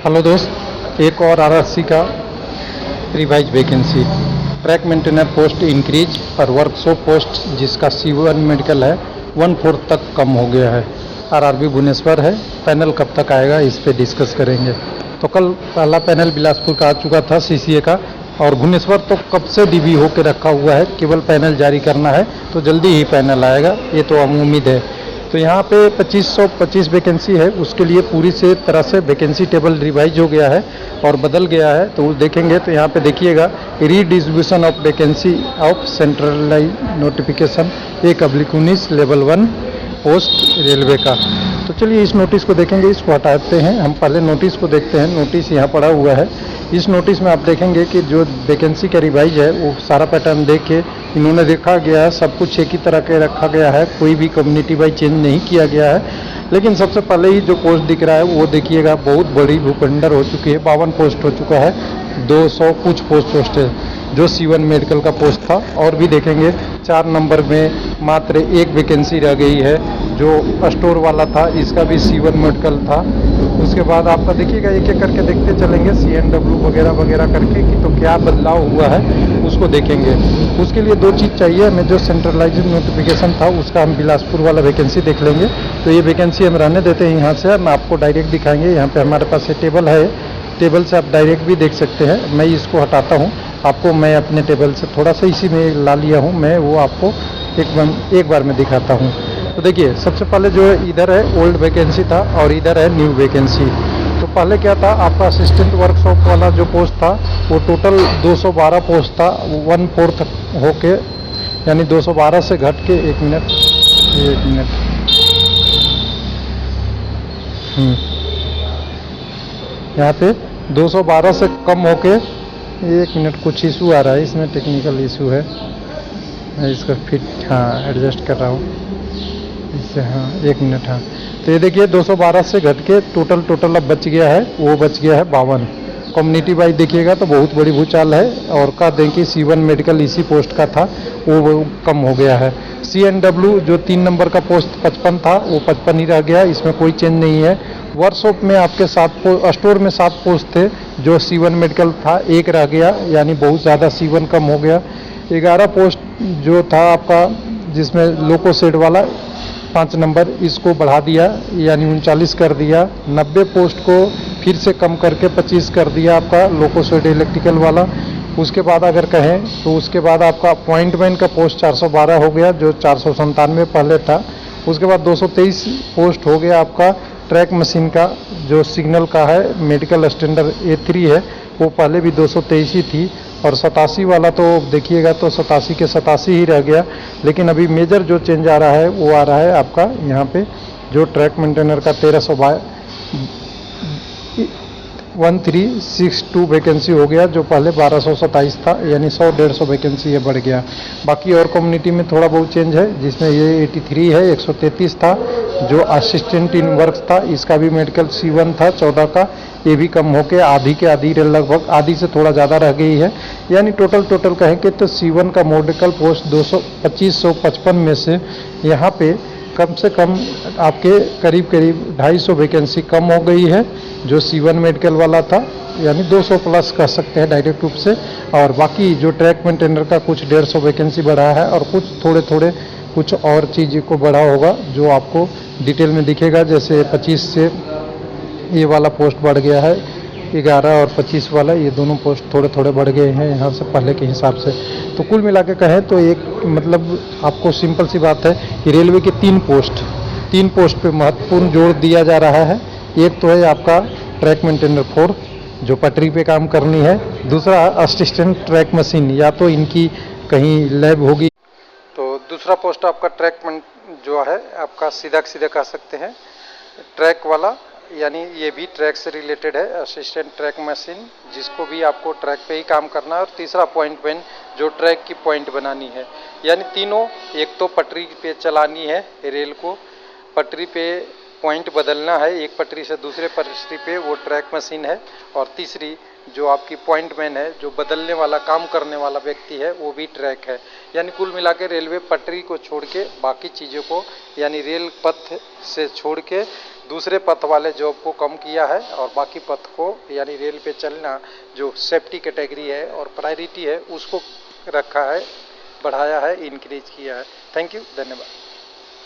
Hello दोस्त, एक और आरआरसी का revise vacancy. Track maintainer post increase और वर्कशॉप पोस्ट जिसका C1 मेडिकल है 1/4 तक कम हो गया है। आरआरबी भुवनेश्वर है। पैनल कब तक आएगा इस पे डिस्कस करेंगे। तो कल पहला पैनल बिलासपुर का आ चुका था CCA का, और भुवनेश्वर तो कब से डीबी होकर रखा हुआ है, केवल पैनल जारी करना है तो जल्दी ही पैनल आएगा, ये तो हम उम्मीद है। तो यहाँ पे 2525 वैकेंसी है, उसके लिए पूरी से तरह से वैकेंसी टेबल रिवाइज हो गया है और बदल गया है। तो देखेंगे तो यहाँ पे देखिएगा redistribution of vacancy of centralize notification 1/19 level 1 post railway का। तो चलिए इस नोटिस को देखेंगे, इसको हटाते हैं। हम पहले नोटिस को देखते हैं। नोटिस यहाँ पड़ा हुआ है। इस नोटिस में आप देखेंगे कि जो वैकेंसी का रिवाइज है वो सारा पैटर्न देख के इन्होंने देखा गया है, सब कुछ एक ही तरह के रखा गया है, कोई भी कम्युनिटी वाइज चेंज नहीं किया गया है। लेकिन सबसे पहले ही जो पोस्ट दिख रहा है वो देखिएगा, बहुत बड़ी भूखंडर हो चुकी है, 52 पोस्ट हो चुका है, 200 कुछ पोस्ट है जो C1 मेडिकल का पोस्ट था। और भी देखेंगे 4 नंबर में मात्र एक वैकेंसी रह गई है जो स्टोर वाला था, इसका भी C1 मेडिकल था। उसके बाद आपका देखिएगा, एक एक करके देखते चलेंगे CNW वगैरह वगैरह करके कि तो क्या बदलाव हुआ है उसको देखेंगे। उसके लिए 2 चीज़ चाहिए हमें, जो सेंट्रलाइज्ड नोटिफिकेशन था उसका हम बिलासपुर वाला वैकेंसी देख लेंगे। तो ये वैकेंसी हम रहने देते हैं यहाँ से, हम आपको डायरेक्ट दिखाएंगे। यहाँ पे हमारे पास ये टेबल है, टेबल से आप डायरेक्ट भी देख सकते हैं। मैं इसको हटाता हूँ आपको, मैं अपने टेबल से थोड़ा सा इसी में ला लिया हूँ, मैं वो आपको एक बार में दिखाता हूँ। तो देखिए सबसे पहले जो है इधर है ओल्ड वैकेंसी था और इधर है न्यू वैकेंसी। तो पहले क्या था, आपका असिस्टेंट वर्कशॉप वाला जो पोस्ट था वो टोटल 212 पोस्ट था, 1/4 होके, यानी 212 से घट के एक मिनट यहाँ पे 212 से कम होके, एक मिनट कुछ इशू आ रहा है इसमें, टेक्निकल इशू है, मैं इसका फिट एडजस्ट कर रहा हूँ इससे। एक मिनट। तो ये देखिए 212 से घट के टोटल अब बच गया है, वो बच गया है 52। कम्युनिटी वाइज देखिएगा तो बहुत बड़ी भूचाल है। और कह दें कि C1 मेडिकल इसी पोस्ट का था, वो कम हो गया है। CNW जो 3 नंबर का पोस्ट 55 था वो 55 ही रह गया, इसमें कोई चेंज नहीं है। वर्कशॉप में आपके 7 स्टोर में 7 पोस्ट थे, जो C1 मेडिकल था 1 रह गया, यानी बहुत ज़्यादा C1 कम हो गया। 11 पोस्ट जो था आपका, जिसमें लोको सेड वाला 5 नंबर, इसको बढ़ा दिया, यानी 39 कर दिया। 90 पोस्ट को फिर से कम करके 25 कर दिया आपका लोको सेड इलेक्ट्रिकल वाला। उसके बाद अगर कहें तो उसके बाद आपका अपॉइंटमेंट का पोस्ट 412 हो गया, जो 497 पहले था। उसके बाद 223 पोस्ट हो गया आपका ट्रैक मशीन का, जो सिग्नल का है, मेडिकल स्टैंडर्ड A3 है, वो पहले भी 223 ही थी। और 87 वाला तो देखिएगा तो 87 के 87 ही रह गया। लेकिन अभी मेजर जो चेंज आ रहा है वो आ रहा है आपका यहाँ पे, जो ट्रैक मेंटेनर का 1362 वैकेंसी हो गया, जो पहले 1227 था, यानी 100-150 वैकेंसी ये बढ़ गया। बाकी और कम्युनिटी में थोड़ा बहुत चेंज है, जिसमें ये 83 है, 133 था जो असिस्टेंट इन वर्क था, इसका भी मेडिकल C1 था 14 का, ये भी कम होकर आधी के आधी, लगभग आधी से थोड़ा ज़्यादा रह गई है। यानी टोटल कहेंगे तो C1 का मेडिकल पोस्ट 2555 में से यहाँ पे कम से कम आपके करीब 250 वैकेंसी कम हो गई है, जो C1 मेडिकल वाला था, यानी 200 प्लस कह सकते हैं डायरेक्ट रूप से। और बाकी जो ट्रैक मेंटेनर का कुछ 150 वैकेंसी बढ़ा है, और कुछ थोड़े कुछ और चीज़ को बढ़ा होगा जो आपको डिटेल में दिखेगा। जैसे 25 से ये वाला पोस्ट बढ़ गया है, 11 और 25 वाला, ये दोनों पोस्ट थोड़े बढ़ गए हैं यहाँ से पहले के हिसाब से। तो कुल मिला के कहें तो एक मतलब आपको सिंपल सी बात है कि रेलवे के 3 पोस्ट पे महत्वपूर्ण जोर दिया जा रहा है। एक तो है आपका ट्रैक मेंटेनर 4 जो पटरी पे काम करनी है, दूसरा असिस्टेंट ट्रैक मशीन, या तो इनकी कहीं लैब होगी। तो दूसरा पोस्ट आपका ट्रैक जो है आपका सीधा कह सकते हैं ट्रैक वाला, यानी ये भी ट्रैक से रिलेटेड है, असिस्टेंट ट्रैक मशीन, जिसको भी आपको ट्रैक पे ही काम करना है। और तीसरा अपॉइंटमेंट जो ट्रैक की पॉइंट बनानी है, यानी तीनों, एक तो पटरी पे चलानी है रेल को, पटरी पे पॉइंट बदलना है एक पटरी से दूसरे पटरी पे, वो ट्रैक मशीन है। और तीसरी जो आपकी पॉइंटमैन है, जो बदलने वाला काम करने वाला व्यक्ति है, वो भी ट्रैक है। यानी कुल मिला के रेलवे पटरी को छोड़ के बाकी चीज़ों को, यानी रेल पथ से छोड़ के दूसरे पथ वाले जॉब को कम किया है और बाकी पथ को यानी रेल पे चलना जो सेफ्टी कैटेगरी है और प्रायोरिटी है उसको रखा है, बढ़ाया है, इंक्रीज किया है। थैंक यू, धन्यवाद।